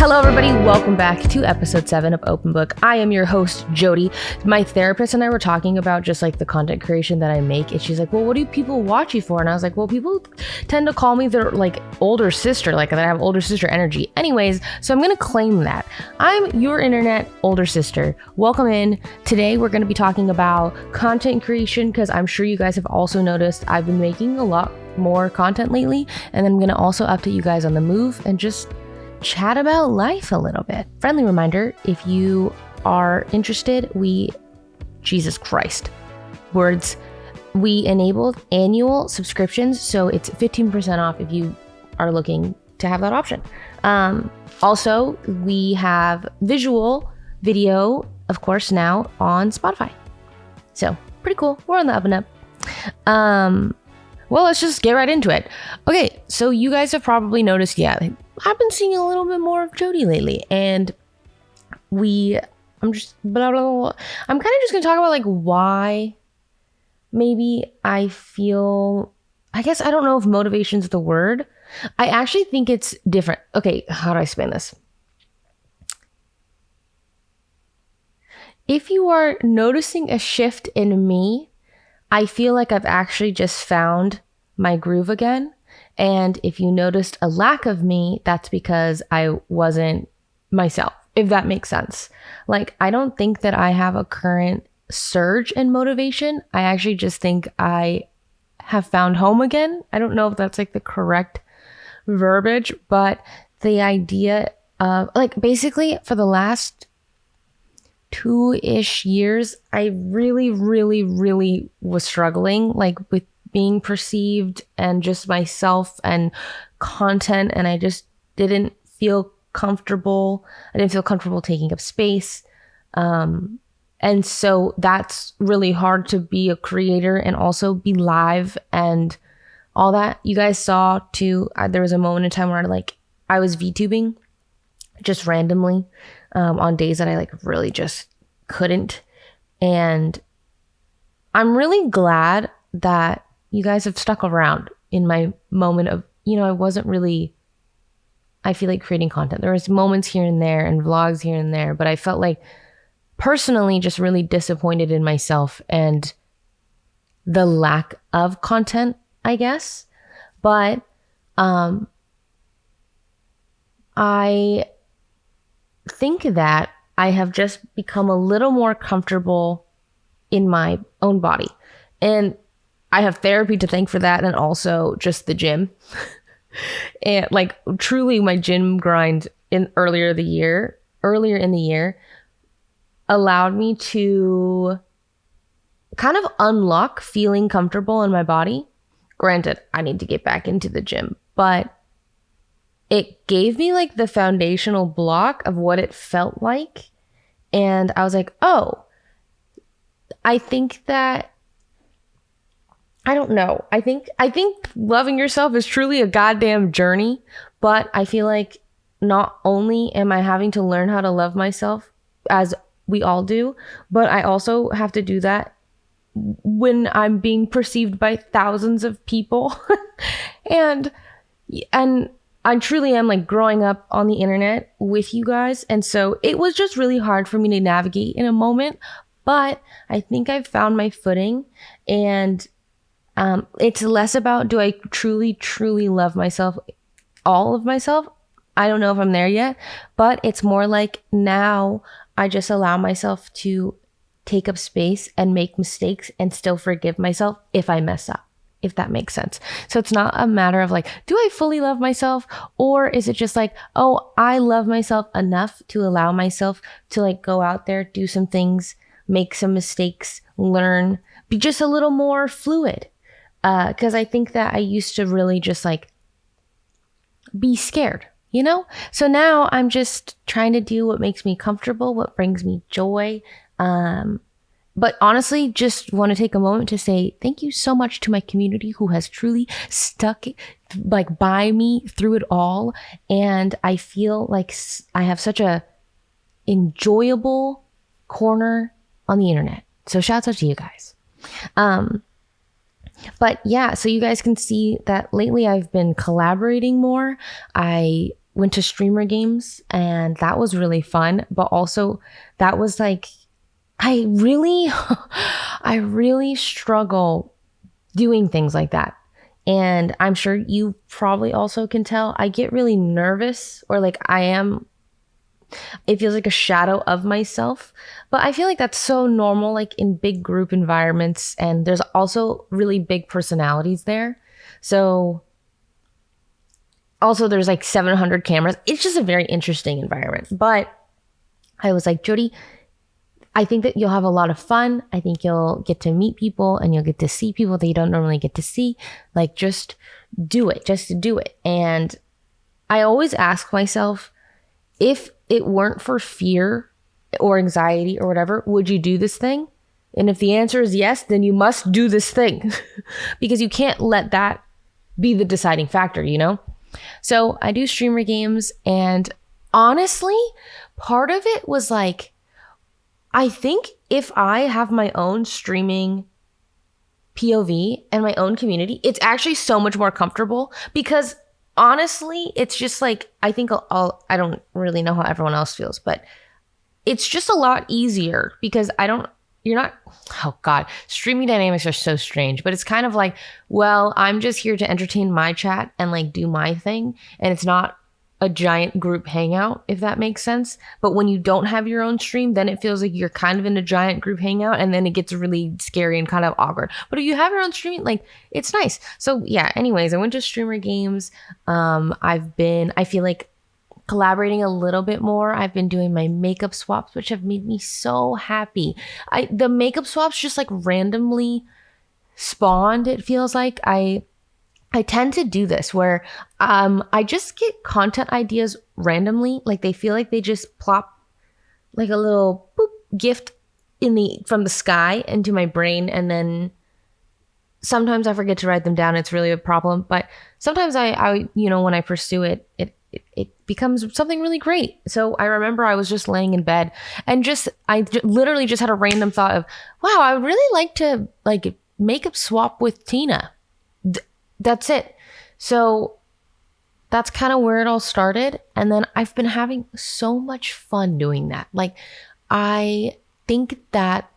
Hello, everybody. Welcome back to episode 7 of Open Book. I am your host, Jody. My therapist and I were talking about just like the content creation that I make. And she's like, well, what do people watch you for? And I was like, well, people tend to call me their like older sister, like that I have older sister energy. Anyways, so I'm going to claim that. I'm your internet older sister. Welcome in. Today, we're going to be talking about content creation because I'm sure you guys have also noticed I've been making a lot more content lately. And then I'm going to also update you guys on the move and just chat about life a little bit. Friendly reminder, if you are interested, Jesus Christ, words, we enabled annual subscriptions, so it's 15% off if you are looking to have that option. Also, we have video, of course, now on Spotify. So pretty cool. We're on the up and up. Well, let's just get right into it. Okay, so you guys have probably noticed, I've been seeing a little bit more of Jody lately, and I'm just blah, blah, blah. I'm kind of just gonna talk about like why maybe I feel, I guess I don't know if motivation's the word. I actually think it's different. Okay, how do I explain this? If you are noticing a shift in me, I feel like I've actually just found my groove again. And if you noticed a lack of me, that's because I wasn't myself, if that makes sense. Like, I don't think that I have a current surge in motivation. I actually just think I have found home again. I don't know if that's like the correct verbiage, but the idea of like basically for the last 2-ish years, I really was struggling like with being perceived and just myself and content, and I just didn't feel comfortable. I didn't feel comfortable taking up space. And so that's really hard to be a creator and also be live and all that. You guys saw too, there was a moment in time where I was VTubing just randomly on days that I like really just couldn't. And I'm really glad that you guys have stuck around in my moment of, I wasn't really, I feel like creating content. There was moments here and there and vlogs here and there, but I felt like personally just really disappointed in myself and the lack of content, I guess. But I think that I have just become a little more comfortable in my own body. And I have therapy to thank for that, and also just the gym. And like truly my gym grind earlier in the year allowed me to kind of unlock feeling comfortable in my body. Granted, I need to get back into the gym, but it gave me like the foundational block of what it felt like. And I was like, oh, I think that, I don't know. I think loving yourself is truly a goddamn journey, but I feel like not only am I having to learn how to love myself, as we all do, but I also have to do that when I'm being perceived by thousands of people. and I truly am like growing up on the internet with you guys. And so it was just really hard for me to navigate in a moment, but I think I've found my footing, and it's less about, do I truly love myself, all of myself? I don't know if I'm there yet, but it's more like now I just allow myself to take up space and make mistakes and still forgive myself if I mess up, if that makes sense. So it's not a matter of like, do I fully love myself? Or is it just like, oh, I love myself enough to allow myself to like go out there, do some things, make some mistakes, learn, be just a little more fluid. Because I think that I used to really just like be scared, So now I'm just trying to do what makes me comfortable, what brings me joy. But honestly, just want to take a moment to say thank you so much to my community who has truly stuck like by me through it all. And I feel like I have such a enjoyable corner on the internet. So shouts out to you guys. But yeah, so you guys can see that lately I've been collaborating more. I went to streamer games, and that was really fun. But also that was like, I really, I really struggle doing things like that. And I'm sure you probably also can tell I get really nervous, or like it feels like a shadow of myself. But I feel like that's so normal, like in big group environments. And there's also really big personalities there. So also there's like 700 cameras. It's just a very interesting environment. But I was like, Jody, I think that you'll have a lot of fun. I think you'll get to meet people and you'll get to see people that you don't normally get to see. Like, just do it, just do it. And I always ask myself, if it weren't for fear or anxiety or whatever, would you do this thing? And if the answer is yes, then you must do this thing because you can't let that be the deciding factor, you know? So I do streamer games, and honestly, part of it was like, I think if I have my own streaming POV and my own community, it's actually so much more comfortable because honestly, it's just like, I think I don't really know how everyone else feels, but it's just a lot easier because oh God, streaming dynamics are so strange, but it's kind of like, well, I'm just here to entertain my chat and like do my thing. And it's not a giant group hangout, if that makes sense. But when you don't have your own stream, then it feels like you're kind of in a giant group hangout, and then it gets really scary and kind of awkward. But if you have your own stream, like, it's nice. So yeah, anyways, I went to streamer games. I feel like collaborating a little bit more. I've been doing my makeup swaps, which have made me so happy. The makeup swaps just like randomly spawned, it feels like. I tend to do this where I just get content ideas randomly. Like, they feel like they just plop like a little boop gift from the sky into my brain. And then sometimes I forget to write them down. It's really a problem. But sometimes I when I pursue it, it becomes something really great. So I remember I was just laying in bed and literally just had a random thought of, wow, I would really like to like makeup swap with Tina. That's it. So that's kind of where it all started. And then I've been having so much fun doing that. Like, I think that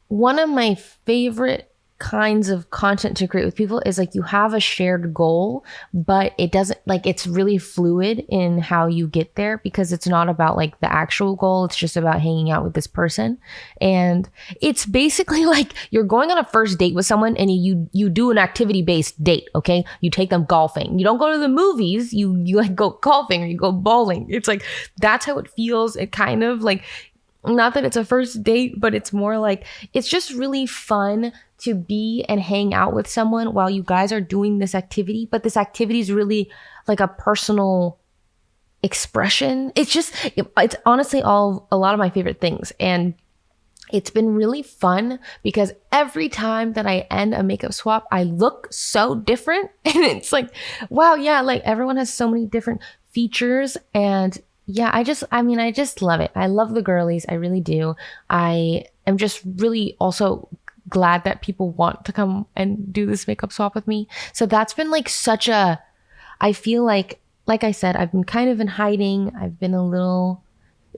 one of my favorite kinds of content to create with people is like, you have a shared goal, but it doesn't, like, it's really fluid in how you get there because it's not about like the actual goal. It's just about hanging out with this person. And it's basically like you're going on a first date with someone, and you do an activity based date. Okay. You take them golfing. You don't go to the movies. You like go golfing or you go bowling. It's like, that's how it feels. It kind of like, not that it's a first date, but it's more like, it's just really fun to be and hang out with someone while you guys are doing this activity. But this activity is really like a personal expression. It's honestly a lot of my favorite things. And it's been really fun because every time that I end a makeup swap, I look so different. And it's like, wow, yeah, like everyone has so many different features. And yeah, I just love it. I love the girlies. I really do. I am just really also glad that people want to come and do this makeup swap with me. So that's been like I feel like I said, I've been kind of in hiding. I've been a little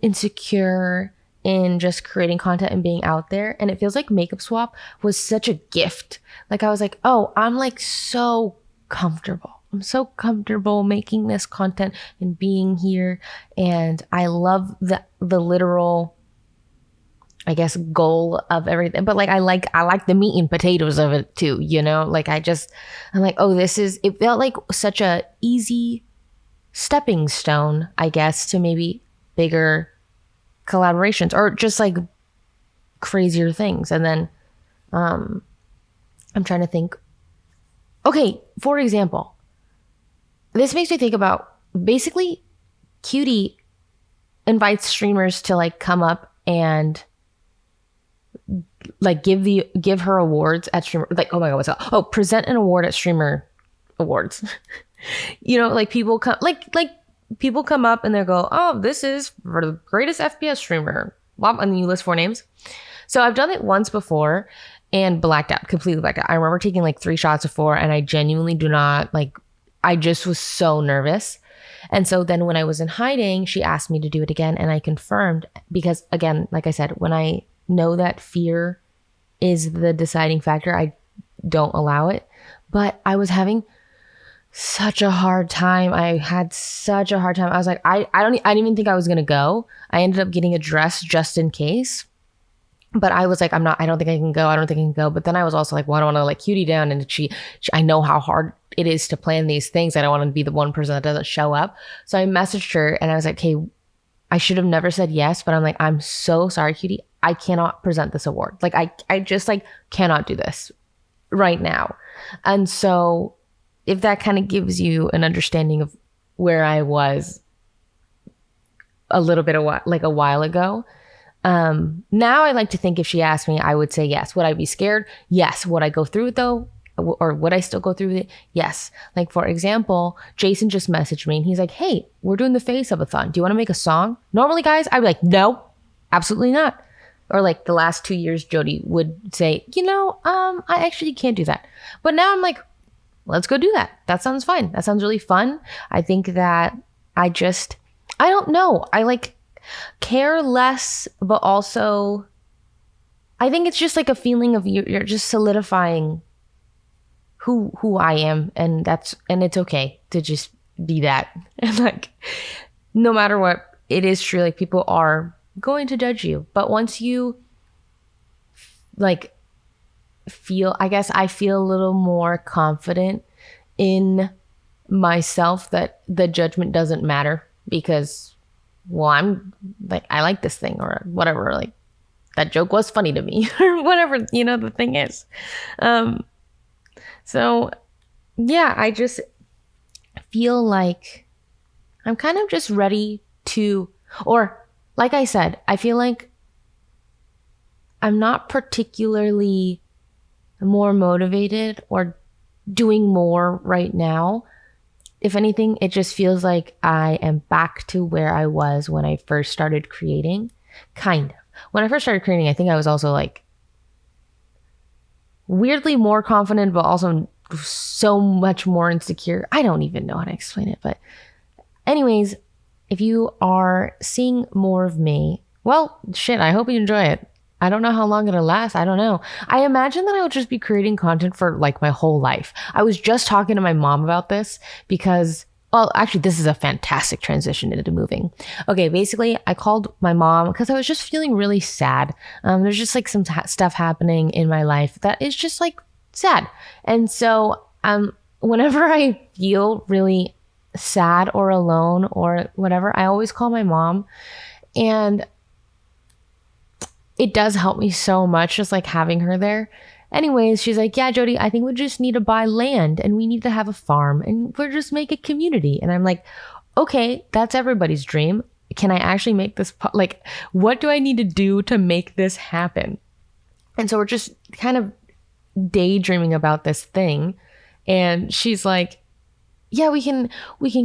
insecure in just creating content and being out there. And it feels like makeup swap was such a gift. Like, I was like, oh, I'm like so comfortable. I'm so comfortable making this content and being here. And I love the literal, I guess, goal of everything. But like, I like the meat and potatoes of it too, you know? Like, I'm like, oh, it felt like such a easy stepping stone, I guess, to maybe bigger collaborations or just like crazier things. And then I'm trying to think. Okay, for example, this makes me think about basically Cutie invites streamers to like come up and like give her awards at streamer, like, oh my God, what's that? Oh, present an award at streamer awards. You know, like people come up and they go, oh, this is for the greatest FPS streamer. And then you list 4 names. So I've done it once before and completely blacked out. I remember taking like 3 shots before, and I genuinely do not like I just was so nervous. And so then when I was in hiding, she asked me to do it again, and I confirmed, because again, like I said, when I know that fear is the deciding factor, I don't allow it. But I was having such a hard time. I had such a hard time. I was like, I didn't even think I was going to go. I ended up getting a dress just in case. But I was like, I don't think I can go. I don't think I can go. But then I was also like, well, I don't want to let Cutie down. And I know how hard it is to plan these things. I don't want to be the one person that doesn't show up. So I messaged her and I was like, hey, I should have never said yes, but I'm like, I'm so sorry, Cutie. I cannot present this award. Like, I just like cannot do this right now. And so if that kind of gives you an understanding of where I was a little bit of like a while ago. Now I like to think if she asked me, I would say yes. Would I be scared? Yes. Would I go through it though? Or would I still go through it? Yes. Like, for example, Jason just messaged me and he's like, hey, we're doing the Face Up-a-thon. Do you want to make a song? Normally, guys, I'd be like, no, absolutely not. Or like the last 2 years, Jody would say, I actually can't do that. But now I'm like, let's go do that. That sounds fine. That sounds really fun. I think that I don't know. I like care less, but also I think it's just like a feeling of you're just solidifying who I am, and it's okay to just be that. And like, no matter what, it is true, like people are going to judge you. But once you like I feel a little more confident in myself that the judgment doesn't matter, because, well, I'm like, I like this thing or whatever, like that joke was funny to me or whatever, the thing is. So yeah, I just feel like I'm kind of just ready to, or like I said, I feel like I'm not particularly more motivated or doing more right now. If anything, it just feels like I am back to where I was when I first started creating. Kind of. When I first started creating, I think I was also like weirdly more confident, but also so much more insecure. I don't even know how to explain it. But anyways, if you are seeing more of me, well, shit, I hope you enjoy it. I don't know how long it'll last. I don't know. I imagine that I would just be creating content for like my whole life. I was just talking to my mom about this because, well, actually, this is a fantastic transition into moving. Okay, basically, I called my mom because I was just feeling really sad. There's just like some stuff happening in my life that is just like sad. And so whenever I feel really sad or alone or whatever, I always call my mom. And it does help me so much just like having her there. Anyways, she's like, yeah, Jody, I think we just need to buy land and we need to have a farm and we'll just make a community. And I'm like, okay, that's everybody's dream. Can I actually make this? Like, what do I need to do to make this happen? And so we're just kind of daydreaming about this thing. And she's like, yeah, we can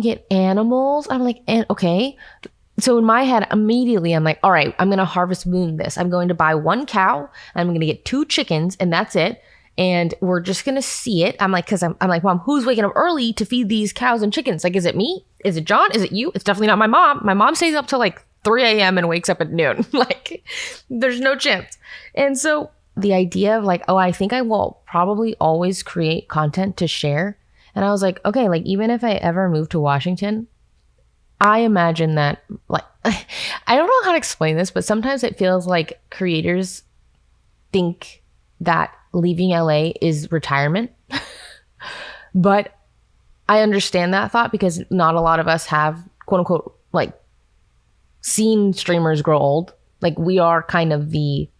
get animals. I'm like, and okay. So in my head, immediately, I'm like, all right, I'm going to Harvest Moon this. I'm going to buy 1 cow. I'm going to get 2 chickens and that's it. And we're just going to see it. I'm like, cause I'm like, Mom, who's waking up early to feed these cows and chickens? Like, is it me? Is it John? Is it you? It's definitely not my mom. My mom stays up till like 3 a.m. and wakes up at noon. Like, there's no chance. And so the idea of like, oh, I think I will probably always create content to share. And I was like, okay, like even if I ever move to Washington, I imagine that, like, I don't know how to explain this, but sometimes it feels like creators think that leaving LA is retirement. But I understand that thought because not a lot of us have, quote unquote, like, seen streamers grow old. Like, we are kind of the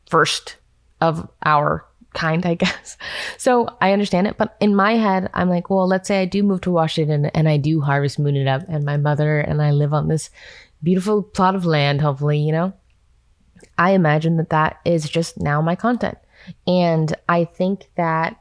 first of our kind, I guess. So I understand it. But in my head, I'm like, well, let's say I do move to Washington and I do Harvest Moon it up and my mother and I live on this beautiful plot of land, hopefully, I imagine that is just now my content. And I think that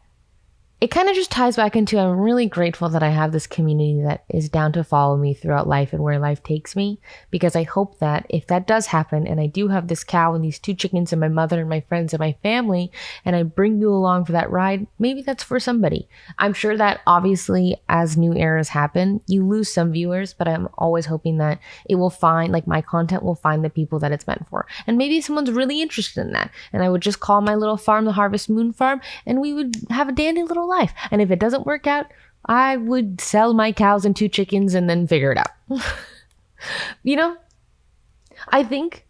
it kind of just ties back into I'm really grateful that I have this community that is down to follow me throughout life and where life takes me. Because I hope that if that does happen and I do have this cow and these 2 chickens and my mother and my friends and my family, and I bring you along for that ride, maybe that's for somebody. I'm sure that obviously as new eras happen, you lose some viewers, but I'm always hoping that it will find, like my content will find the people that it's meant for. And maybe someone's really interested in that. And I would just call my little farm the Harvest Moon Farm and we would have a dandy little life. And if it doesn't work out, I would sell my cows and 2 chickens and then figure it out. You know, I think,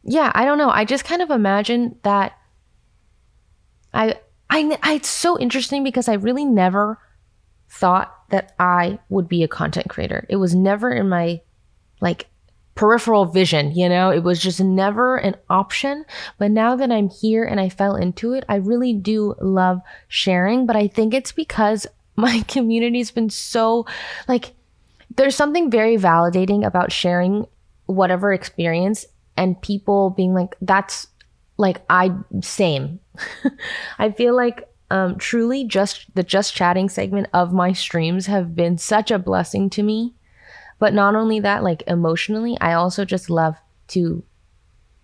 yeah, I don't know. I just kind of imagine that it's so interesting because I really never thought that I would be a content creator. It was never in my like peripheral vision, you know, it was just never an option. But now that I'm here and I fell into it, I really do love sharing. But I think it's because my community's been so like, there's something very validating about sharing whatever experience and people being like, that's like, same. I feel like truly just chatting segment of my streams have been such a blessing to me. But not only that, like emotionally, I also just love to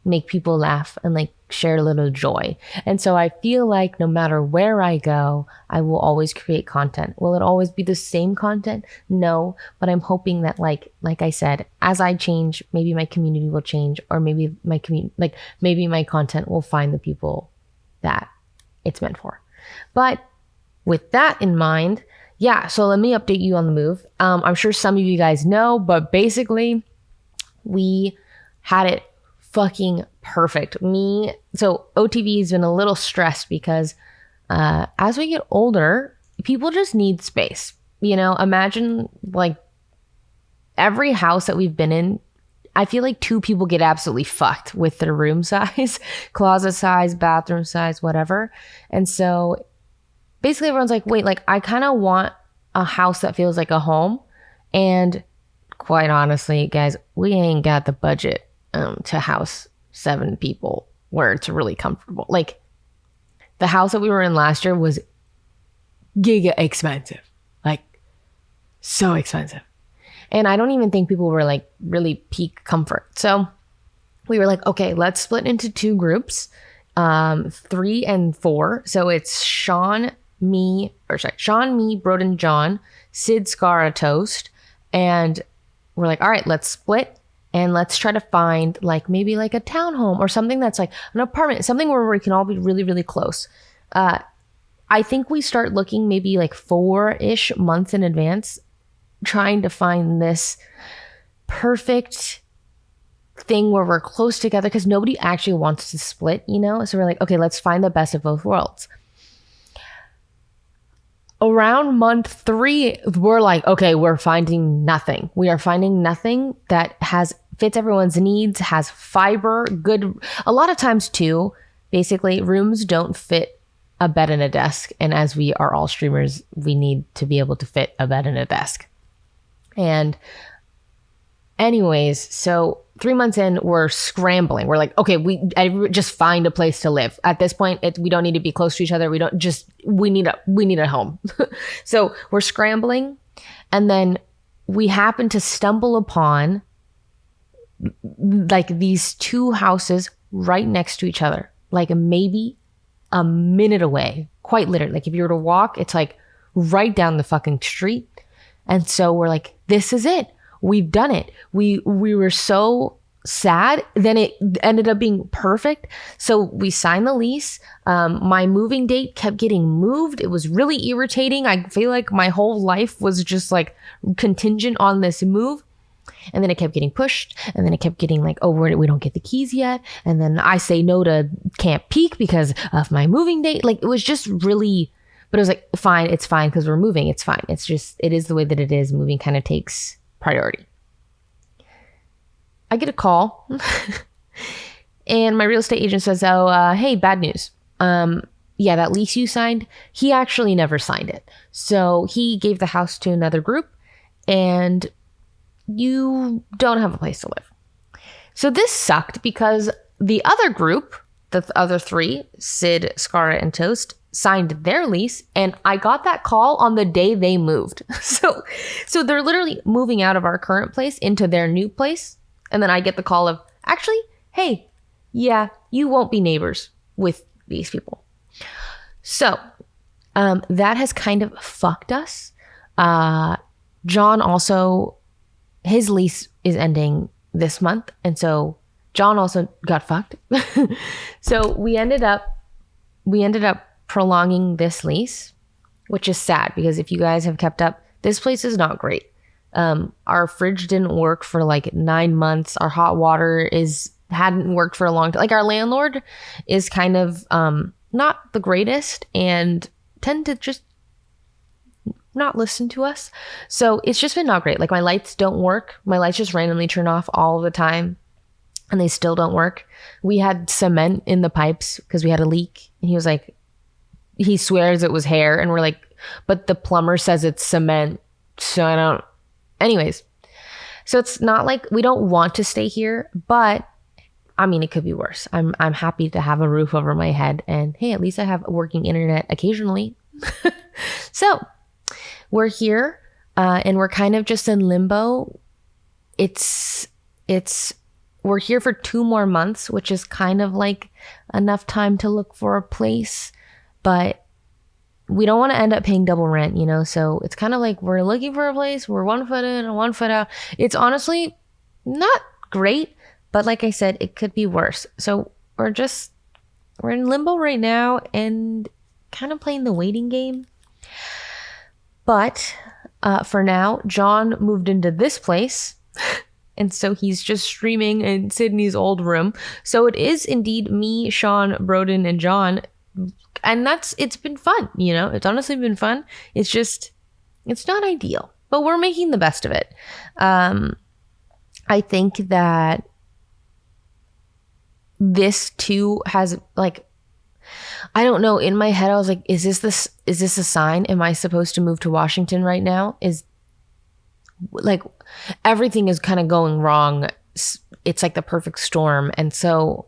make people laugh and like share a little joy. And so I feel like no matter where I go, I will always create content. Will it always be the same content? No, but I'm hoping that like I said, as I change, maybe my community will change, or maybe maybe my content will find the people that it's meant for. But with that in mind, yeah, so let me update you on the move. I'm sure some of you guys know, but basically we had it fucking perfect. So OTV has been a little stressed because as we get older, people just need space. You know, imagine like every house that we've been in, I feel like 2 people get absolutely fucked with their room size, closet size, bathroom size, whatever. And so basically everyone's like, wait, like I kind of want a house that feels like a home. And quite honestly, guys, we ain't got the budget to house 7 people where it's really comfortable. Like the house that we were in last year was giga expensive, like so expensive. And I don't even think people were like really peak comfort. So we were like, okay, let's split into 2 groups, 3 and 4. So it's Sean, me, Broden, John, Sid, Scara, Toast. And we're like, all right, let's split and let's try to find like maybe like a townhome or something that's like an apartment, something where we can all be really, really close. I think we start looking maybe like 4-ish months in advance, trying to find this perfect thing where we're close together because nobody actually wants to split, you know? So we're like, okay, let's find the best of both worlds. Around month 3, we're like, okay, we're finding nothing. We are finding nothing that fits everyone's needs, has fiber, good. A lot of times too, basically rooms don't fit a bed and a desk. And as we are all streamers, we need to be able to fit a bed and a desk. And anyways, so 3 months in, we're scrambling. We're like, okay, I just find a place to live. At this point, we don't need to be close to each other. We need a home. So we're scrambling. And then we happen to stumble upon like these 2 houses right next to each other, like maybe a minute away, quite literally. Like if you were to walk, it's like right down the fucking street. And so we're like, this is it. We've done it. We were so sad. Then it ended up being perfect. So we signed the lease. My moving date kept getting moved. It was really irritating. I feel like my whole life was just like contingent on this move. And then it kept getting pushed. And then it kept getting like, oh, we don't get the keys yet. And then I say no to Camp Peak because of my moving date. Like it was just really, but it was like, fine, it's fine because we're moving. It's fine. It's just, it is the way that it is. Moving kind of takes priority. I get a call and my real estate agent says, hey, bad news. Yeah, that lease you signed, he actually never signed it. So he gave the house to another group and you don't have a place to live. So this sucked because the other group, the other 3, Sid, Scara, and Toast, signed their lease, and I got that call on the day they moved. So they're literally moving out of our current place into their new place. And then I get the call of, actually, hey, yeah, you won't be neighbors with these people. So that has kind of fucked us. John also, his lease is ending this month. And so John also got fucked. So we ended up prolonging this lease, which is sad because if you guys have kept up, this place is not great. Our fridge didn't work for like 9 months. Our hot water hadn't worked for a long time. Like our landlord is kind of not the greatest and tend to just not listen to us. So it's just been not great. Like my lights don't work. My lights just randomly turn off all the time and they still don't work. We had cement in the pipes because we had a leak, and he was like, he swears it was hair, and we're like, but the plumber says it's cement. So I don't, anyways. So it's not like we don't want to stay here, but I mean, it could be worse. I'm happy to have a roof over my head, and hey, at least I have working internet occasionally. So we're here, and we're kind of just in limbo. We're here for 2 more months, which is kind of like enough time to look for a place, but we don't want to end up paying double rent, you know? So it's kind of like we're looking for a place. We're 1 foot in and 1 foot out. It's honestly not great, but like I said, it could be worse. So we're in limbo right now and kind of playing the waiting game. But for now, John moved into this place. And so he's just streaming in Sydney's old room. So it is indeed me, Sean, Broden, and John. And it's been fun, you know? It's honestly been fun. It's not ideal, but we're making the best of it. I think that this too has like, I don't know, in my head, I was like, is this a sign? Am I supposed to move to Washington right now? Is like everything is kind of going wrong. It's like the perfect storm. And so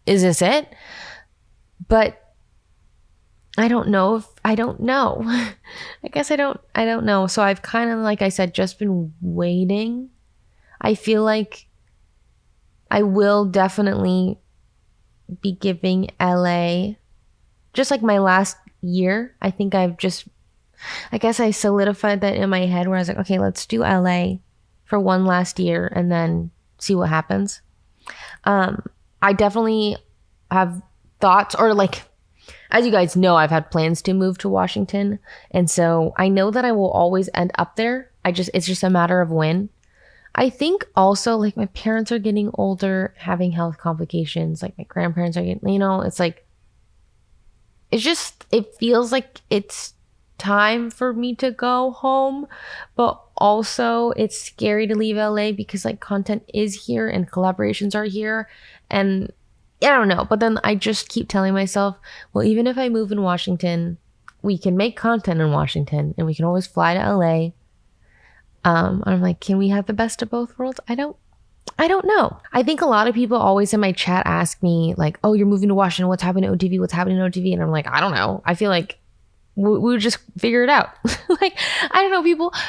is this it? But I don't know. I guess I don't know. So I've kind of, like I said, just been waiting. I feel like I will definitely be giving LA just like my last year. I think I guess I solidified that in my head where I was like, okay, let's do LA for one last year and then see what happens. I definitely have thoughts, or like, as you guys know, I've had plans to move to Washington. And so I know that I will always end up there. It's just a matter of when. I think also like my parents are getting older, having health complications. Like my grandparents are getting, it's like, it feels like it's time for me to go home, but also it's scary to leave LA because like content is here and collaborations are here, and I don't know. But then I just keep telling myself, well, even if I move in Washington, we can make content in Washington and we can always fly to LA. I'm like, can we have the best of both worlds? I don't know. I think a lot of people always in my chat ask me like, oh, you're moving to Washington, what's happening to OTV, what's happening to OTV? And I'm like, I don't know. I feel like we would just figure it out. Like, I don't know,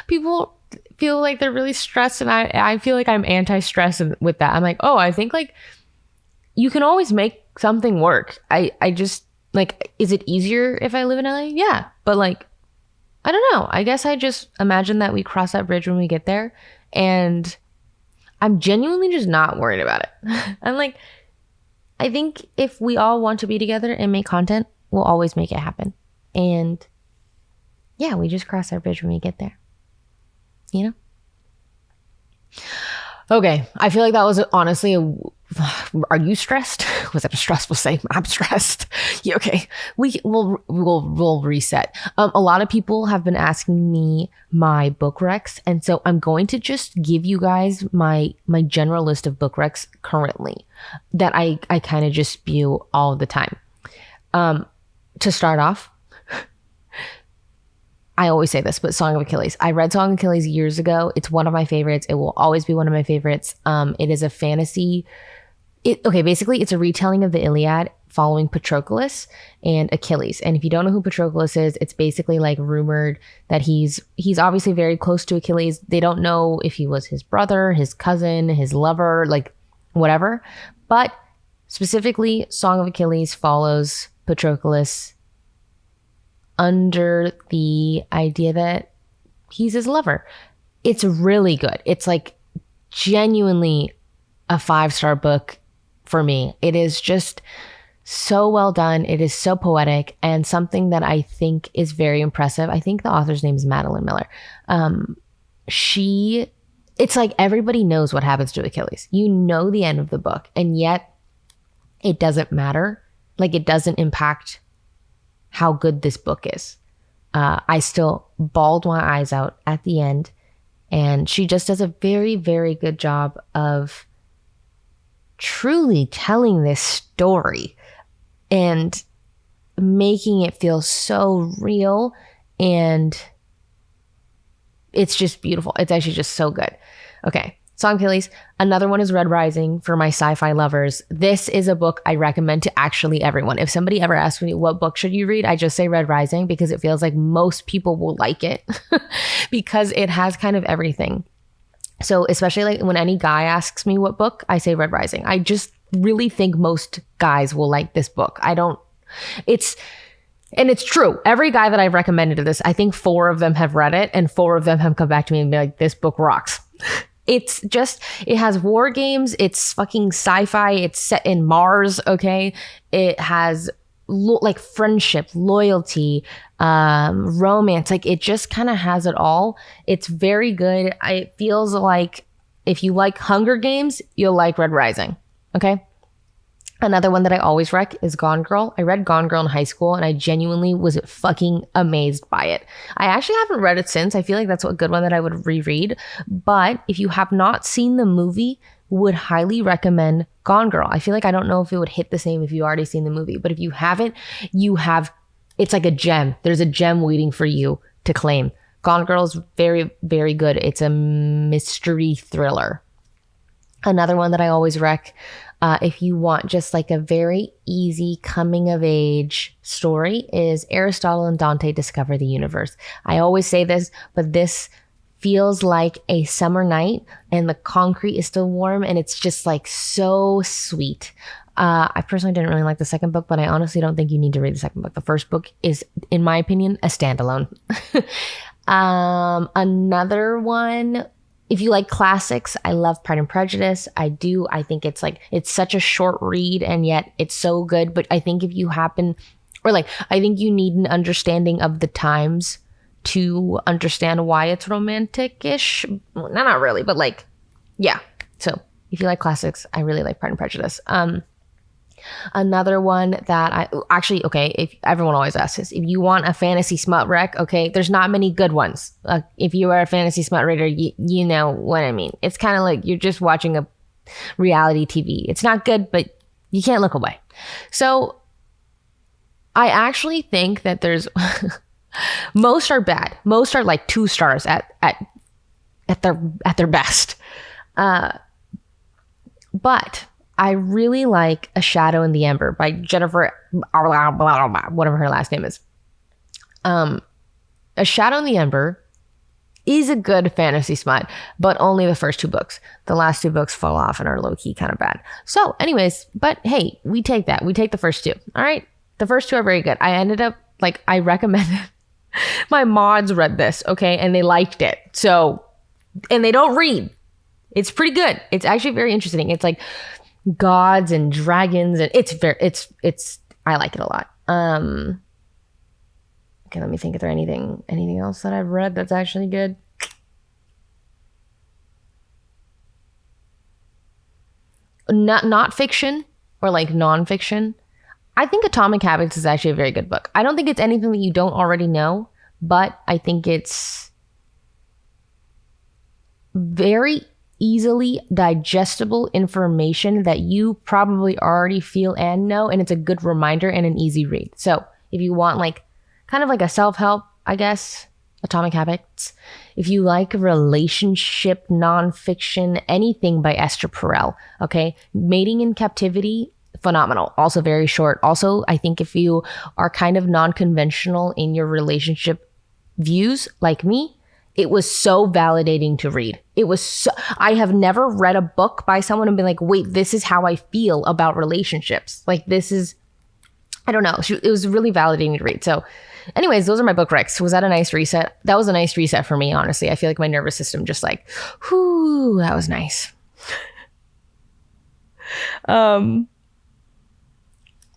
people feel like they're really stressed, and I feel like I'm anti-stress with that. I'm like, oh, I think like you can always make something work. I just like, is it easier if I live in LA? Yeah, but like, I don't know. I guess I just imagine that we cross that bridge when we get there, and I'm genuinely just not worried about it. I'm like, I think if we all want to be together and make content, we'll always make it happen. And yeah, we just cross our bridge when we get there, you know? Okay. I feel like that was honestly are you stressed? Was that a stressful statement? I'm stressed. Yeah, okay. We'll reset. A lot of people have been asking me my book recs. And so I'm going to just give you guys my general list of book recs currently that I kind of just spew all the time. To start off, I always say this, but Song of Achilles. I read Song of Achilles years ago. It's one of my favorites. It will always be one of my favorites. It is a fantasy. Basically, it's a retelling of the Iliad following Patroclus and Achilles. And if you don't know who Patroclus is, it's basically like rumored that he's obviously very close to Achilles. They don't know if he was his brother, his cousin, his lover, like whatever. But specifically, Song of Achilles follows Patroclus under the idea that he's his lover. It's really good. It's like genuinely a 5-star book for me. It is just so well done. It is so poetic, and something that I think is very impressive. I think the author's name is Madeline Miller. It's like everybody knows what happens to Achilles. You know the end of the book, and yet it doesn't matter. Like, it doesn't impact how good this book is. I still bawled my eyes out at the end, and she just does a very, very good job of truly telling this story and making it feel so real, and it's just beautiful. It's actually just so good. Okay, Song of Achilles. Another one is Red Rising for my sci-fi lovers. This is a book I recommend to actually everyone. If somebody ever asks me what book should you read, I just say Red Rising because it feels like most people will like it because it has kind of everything. So especially like when any guy asks me what book, I say Red Rising. I just really think most guys will like this book. And it's true. Every guy that I've recommended to this, I think 4 of them have read it and 4 of them have come back to me and be like, this book rocks. It has war games. It's fucking sci-fi. It's set in Mars. Okay. It has like friendship, loyalty, romance. Like, it just kind of has it all. It's very good. It feels like if you like Hunger Games, you'll like Red Rising. Okay. Another one that I always rec is Gone Girl. I read Gone Girl in high school and I genuinely was fucking amazed by it. I actually haven't read it since. I feel like that's a good one that I would reread. But if you have not seen the movie, would highly recommend Gone Girl. I feel like I don't know if it would hit the same if you already seen the movie, but if you haven't, it's like a gem. There's a gem waiting for you to claim. Gone Girl is very, very good. It's a mystery thriller. Another one that I always rec, if you want just like a very easy coming of age story, is Aristotle and Dante Discover the Universe. I always say this, but this feels like a summer night and the concrete is still warm and it's just like so sweet. I personally didn't really like the second book, but I honestly don't think you need to read the second book. The first book is, in my opinion, a standalone. Another one, if you like classics, I love Pride and Prejudice. I do. I think it's such a short read and yet it's so good. But I think if you I think you need an understanding of the times to understand why it's romantic-ish. Well, not really, but like, yeah. So if you like classics, I really like Pride and Prejudice. Another one that if everyone always asks this, if you want a fantasy smut rec, okay, there's not many good ones. If you are a fantasy smut reader, you know what I mean. It's kind of like you're just watching a reality TV. It's not good, but you can't look away. So I actually think that there's most are bad. Most are like 2 stars at their best. But I really like A Shadow in the Ember by Jennifer, whatever her last name is. A Shadow in the Ember is a good fantasy smut, but only the first 2 books. The last 2 books fall off and are low-key kind of bad. So anyways, but hey, we take that. We take the first 2. All right? The first 2 are very good. I ended up, I recommended, my mods read this, okay? And they liked it. So, and they don't read. It's pretty good. It's actually very interesting. It's like gods and dragons, and I like it a lot. Okay, let me think. Is there anything else that I've read that's actually good? Not fiction or like nonfiction. I think Atomic Habits is actually a very good book. I don't think it's anything that you don't already know, but I think it's very easily digestible information that you probably already feel and know, and it's a good reminder and an easy read. So if you want kind of like a self-help, I guess, Atomic Habits. If you like relationship nonfiction, anything by Esther Perel, okay? Mating in Captivity phenomenal. Also very short. Also, I think if you are kind of non-conventional in your relationship views like me, it was so validating to read. I have never read a book by someone and been like, wait, this is how I feel about relationships. Like this is, I don't know. It was really validating to read. So anyways, those are my book recs. Was that a nice reset? That was a nice reset for me, honestly. I feel like my nervous system just like, whoo, that was nice.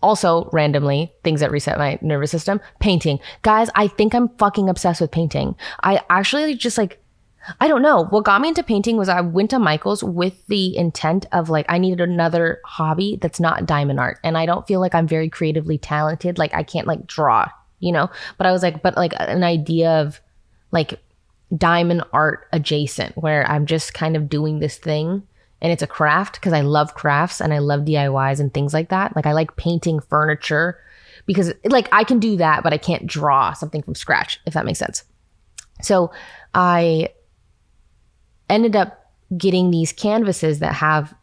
Also, randomly, things that reset my nervous system, painting. Guys, I think I'm fucking obsessed with painting. I actually just like, I don't know. What got me into painting was I went to Michael's with the intent of like, I needed another hobby that's not diamond art. And I don't feel like I'm very creatively talented. Like I can't like draw, you know? But I was like, but like an idea of like diamond art adjacent where I'm just kind of doing this thing. And it's a craft because I love crafts and I love DIYs and things like that. Like I like painting furniture because like I can do that, but I can't draw something from scratch, if that makes sense. So I ended up getting these canvases that have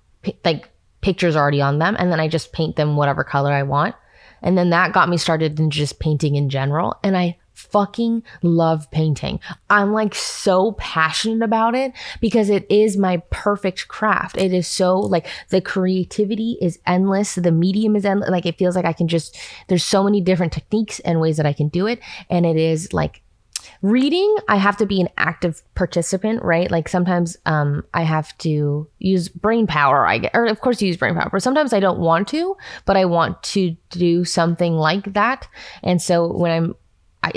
like pictures already on them. And then I just paint them whatever color I want. And then that got me started in just painting in general. And I fucking love painting. I'm like so passionate about it because it is my perfect craft. It is so like the creativity is endless. The medium is endless. Like it feels like I can just, there's so many different techniques and ways that I can do it. And it is like reading, I have to be an active participant, right? Like sometimes I have to use brain power, or of course use brain power, but sometimes I don't want to, but I want to do something like that. And so when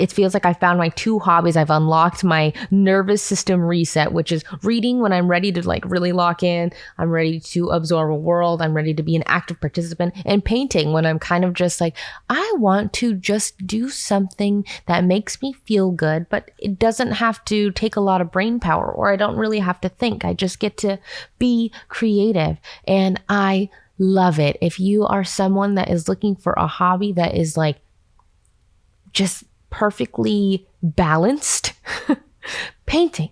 it feels like I found my two hobbies. I've unlocked my nervous system reset, which is reading when I'm ready to like really lock in. I'm ready to absorb a world. I'm ready to be an active participant, and painting when I'm kind of just like, I want to just do something that makes me feel good, but it doesn't have to take a lot of brain power, or I don't really have to think. I just get to be creative, and I love it. If you are someone that is looking for a hobby that is like just perfectly balanced, painting.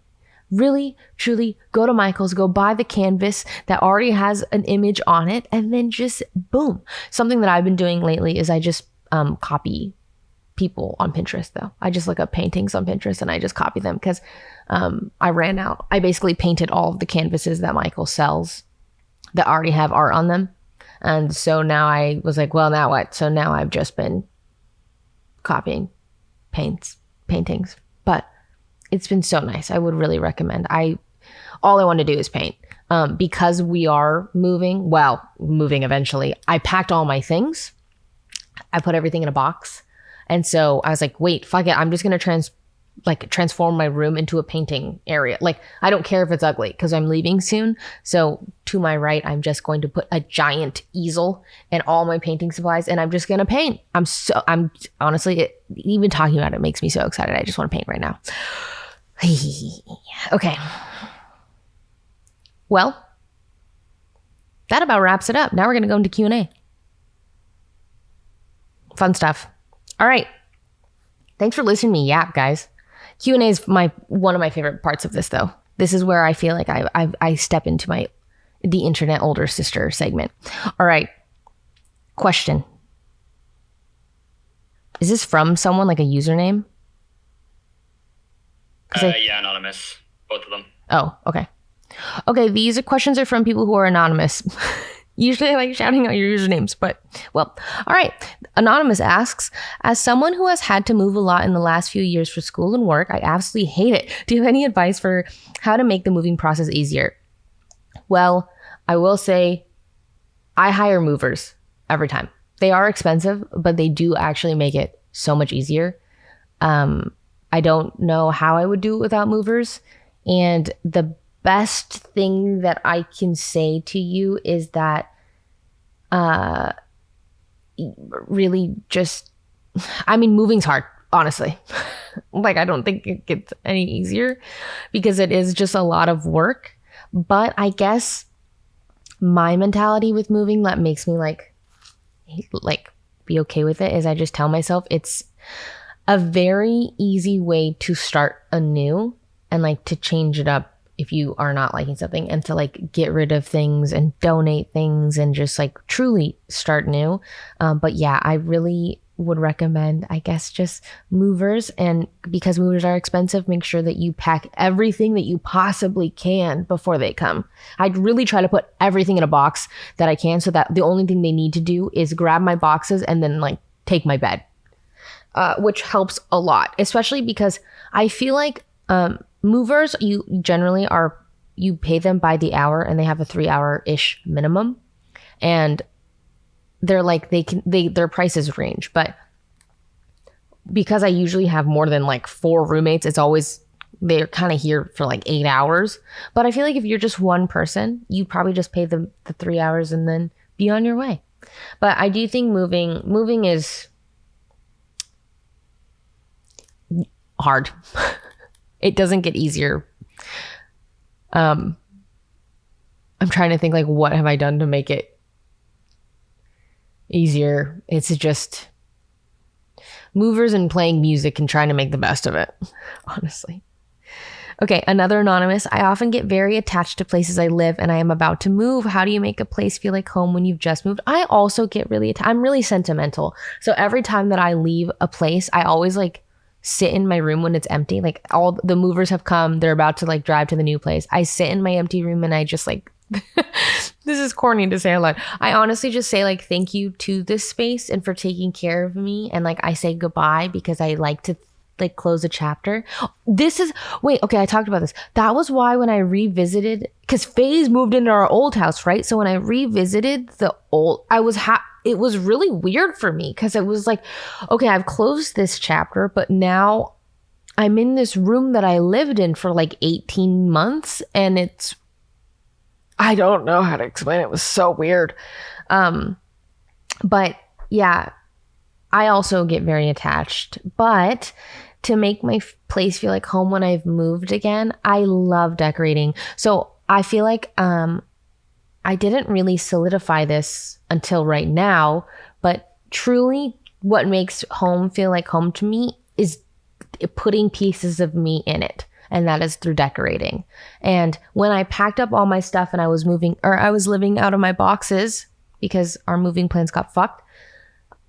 Really, truly go to Michael's, go buy the canvas that already has an image on it, and then just boom. Something that I've been doing lately is I just copy people on Pinterest though. I just look up paintings on Pinterest and I just copy them because I ran out. I basically painted all of the canvases that Michael sells that already have art on them. And so now I was like, well, now what? So now I've just been copying paintings, but it's been so nice. I would really recommend. All I want to do is paint. Because we are moving eventually. I packed all my things. I put everything in a box. And so I was like, wait, fuck it. I'm just going to transform my room into a painting area. Like, I don't care if it's ugly because I'm leaving soon. So to my right, I'm just going to put a giant easel and all my painting supplies, and I'm just going to paint. I'm honestly, even talking about it makes me so excited. I just want to paint right now. Okay. Well, that about wraps it up. Now we're going to go into Q&A. Fun stuff. All right. Thanks for listening to me yap, guys. Q&A is one of my favorite parts of this, though. This is where I feel like I step into the internet older sister segment. All right. Question. Is this from someone, like a username? Yeah, anonymous. Both of them. Oh, okay. Okay, these questions are from people who are anonymous. Usually I like shouting out your usernames, but well, all right. Anonymous asks, as someone who has had to move a lot in the last few years for school and work, I absolutely hate it. Do you have any advice for how to make the moving process easier? Well, I will say I hire movers every time. They are expensive, but they do actually make it so much easier. I don't know how I would do it without movers. And the best thing that I can say to you is that really just, moving's hard, honestly. Like, I don't think it gets any easier because it is just a lot of work. But I guess my mentality with moving that makes me like be okay with it is I just tell myself it's a very easy way to start anew and like to change it up if you are not liking something, and to like get rid of things and donate things and just like truly start new. But yeah, I really would recommend, I guess, just movers. And because movers are expensive, make sure that you pack everything that you possibly can before they come. I'd really try to put everything in a box that I can, so that the only thing they need to do is grab my boxes and then like take my bed, which helps a lot, especially because I feel like movers, you generally you pay them by the hour, and they have a 3-hour-ish minimum, and they're like, their prices range. But because I usually have more than like 4 roommates, they're kind of here for like 8 hours. But I feel like if you're just one person, you probably just pay them the 3 hours and then be on your way. But I do think moving is hard. It doesn't get easier. I'm trying to think, like, what have I done to make it easier? It's just movers and playing music and trying to make the best of it, honestly. Okay, another anonymous. I often get very attached to places I live and I am about to move. How do you make a place feel like home when you've just moved? I also get I'm really sentimental. So every time that I leave a place, I always like sit in my room when it's empty. Like, all the movers have come, they're about to like drive to the new place. I sit in my empty room and I just like, this is corny to say a lot. I honestly just say like, thank you to this space and for taking care of me. And like, I say goodbye because I like to like close a chapter. Okay, I talked about this. That was why when I revisited, because FaZe moved into our old house, right? So when I revisited it was really weird for me, because it was like, okay, I've closed this chapter, but now I'm in this room that I lived in for like 18 months, and I don't know how to explain it. It was so weird. But yeah, I also get very attached. But to make my place feel like home when I've moved again, I love decorating. So I feel like I didn't really solidify this until right now, but truly what makes home feel like home to me is putting pieces of me in it. And that is through decorating. And when I packed up all my stuff and I was living out of my boxes because our moving plans got fucked,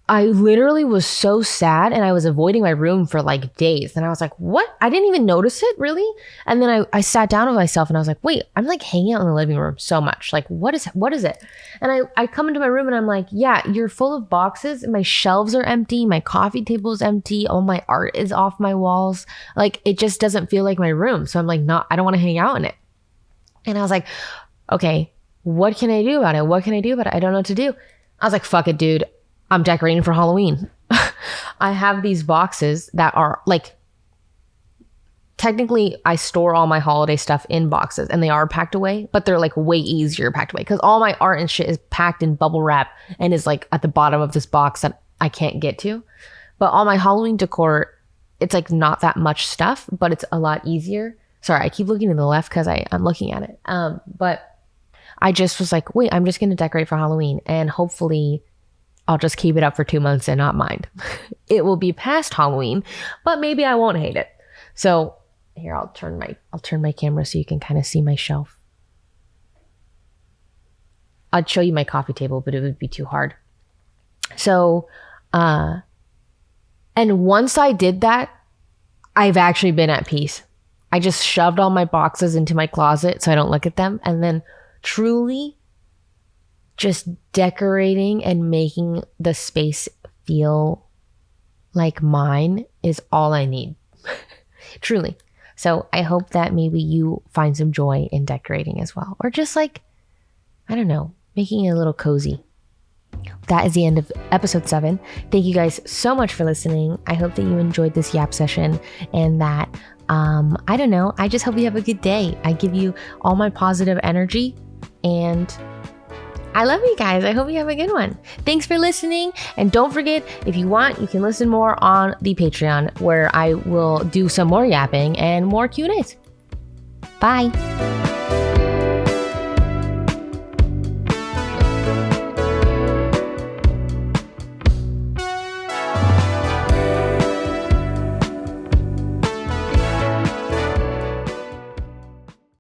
I literally was so sad, and I was avoiding my room for like days. And I was like, what? I didn't even notice it, really? And then I sat down with myself and I was like, wait, I'm like hanging out in the living room so much. Like, what is it? And I come into my room and I'm like, yeah, you're full of boxes. And my shelves are empty. My coffee table is empty. All my art is off my walls. Like, it just doesn't feel like my room. So I'm like, I don't want to hang out in it. And I was like, okay, what can I do about it? I don't know what to do. I was like, fuck it, dude. I'm decorating for Halloween. I have these boxes that are like, technically I store all my holiday stuff in boxes, and they are packed away, but they're like way easier packed away because all my art and shit is packed in bubble wrap and is like at the bottom of this box that I can't get to. But all my Halloween decor, it's like not that much stuff, but it's a lot easier. Sorry, I keep looking to the left because I'm looking at it. But I just was like, wait, I'm just going to decorate for Halloween, and hopefully I'll just keep it up for 2 months and not mind. It will be past Halloween, but maybe I won't hate it. So here, I'll turn my camera so you can kind of see my shelf. I'd show you my coffee table, but it would be too hard. So, and once I did that, I've actually been at peace. I just shoved all my boxes into my closet so I don't look at them, and then truly just decorating and making the space feel like mine is all I need. Truly. So I hope that maybe you find some joy in decorating as well. Or just like, I don't know, making it a little cozy. That is the end of episode 7. Thank you guys so much for listening. I hope that you enjoyed this yap session, and that, I don't know, I just hope you have a good day. I give you all my positive energy, and I love you guys. I hope you have a good one. Thanks for listening. And don't forget, if you want, you can listen more on the Patreon, where I will do some more yapping and more Q&As. Bye.